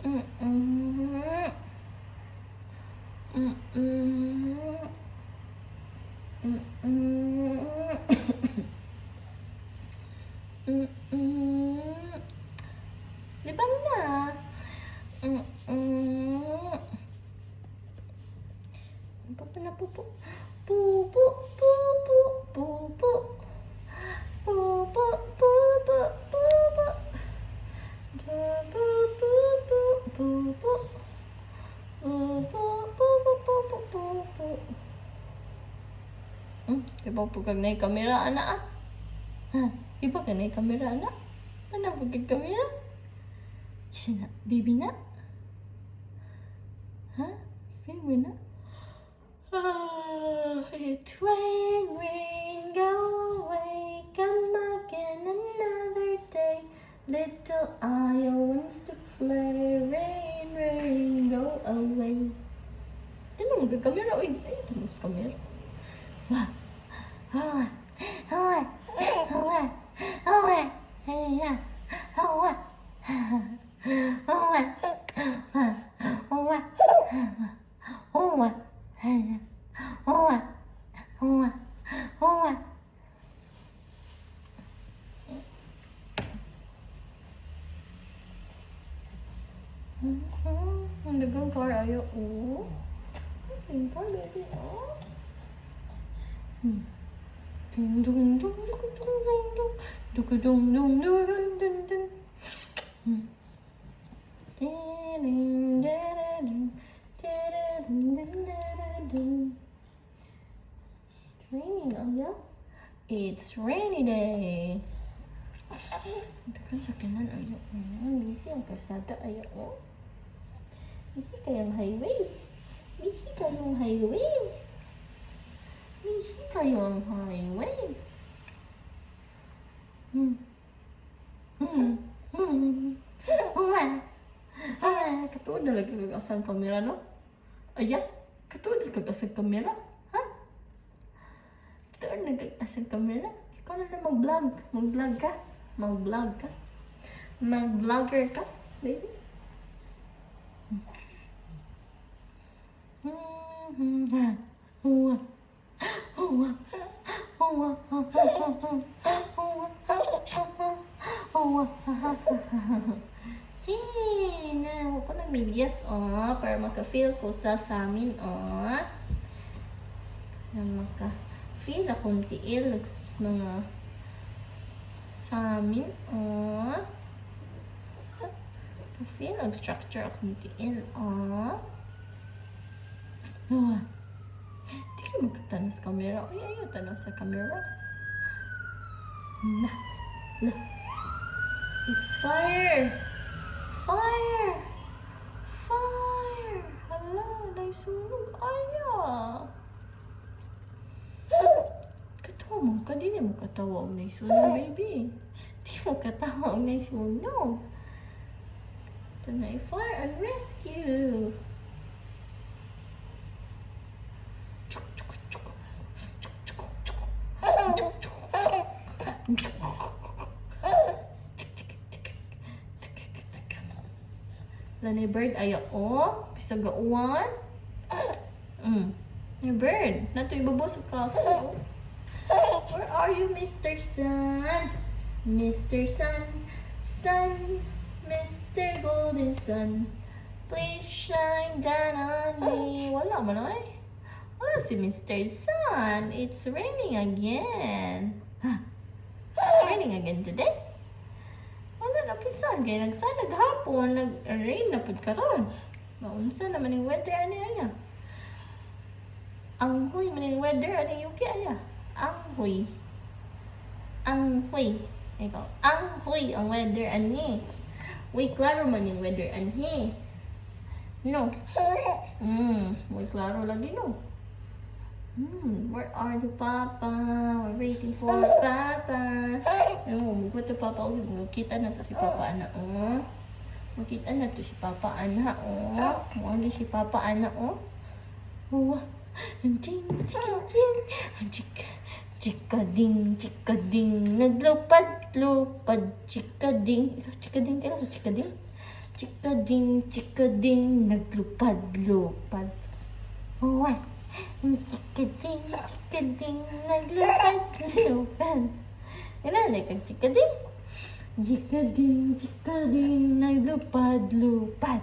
Mm-mm. Mm-mm. Mm-mm. Mm-mm. Libang na. Mm-mm. Pupo na pupo. Pupo, pupo, pupo. Pupo, pupo, pupo. Pupo, pupo, pupo. Pupo, pupo, pupo, pupo. Iba po kag na kamera ana ah. Ha, iba ka na kamera ana. Ano po kag kamera? Siya na, baby na. Ha? Baby na? It's rain, rain, go away, come again another day. Little Aya wants to play, rain, rain, go away. Tinan mo kag kamera, oy. Ay, tinan mo sa kamera. Wah. Hawa. Hawa. Hawa. Hawa. Hawa. Hawa. Hawa. Hawa. Hawa. Hawa. Hawa. Hawa. Ang dagang car ayo. Oh. Ang car baby. Oh. Dung dung dung dung dung dung dung dung dung dung dung dung. Ding ding ding. It's raining, Aya. It's rainy day. Tekan sakinan Aya. Busy ang kasada Aya. Busy kayong highway. Busy kayong highway. Busy kayong highway. Katuod na lagi kag asang kamera no? Aya, katuod na kag asang kamera? Ha? Katuod na kag asang kamera? Ikaw na na mag-vlog. Mag-vlog ka? Mag-vlog ka? Mag-vlogger ka, baby? Na, ako na medyas, para maka-feel ko sa amin, para maka-feel akong tiil mga sa amin, feel ang structure akong tiil, di ka magtatanong sa camera. Ay, ayaw tanong sa camera. Na, it's fire! Fire! Fire! Hala, naisunog. Aya! Katawa mo ka. Di mo katawa ang naisunog, baby. Di mo katawa ang naisunog. Ito na fire and rescue. Lani bird ayo bisa gauan. Ni bird nato ibabos ka. Where are you, Mr. Sun? Mr. Sun, Sun, Mr. Golden Sun, please shine down on me. Wala man ay. Wala si Mr. Sun. It's raining again. It's raining again today. Wala na po sun. Kaya nagsana gahapon. Nag-rain na po karon. Maunsa naman yung weather. Ano yan? Ang huy man yung weather. Ano yung yuki? Ano? Ang huy. Ang huy. Ikaw. Ang huy ang weather. Ano? Uy, klaro man yung weather. Ano? No. Uy, klaro lagi no. Where are you, Papa? We're waiting for Papa. Magbuto to Papa. Magkita na to si Papa, ana. Magkita na to si Papa, ana. Muagi si Papa, ana. Anjing, chikading, chikading. Naglupad, lupad, chikading. Chikading, kailan ko chikading? Chikading, naglupad-lupad. Uy, chikading, naglupad-lupad. Kailan kang chikading? Chikading, naglupad-lupad.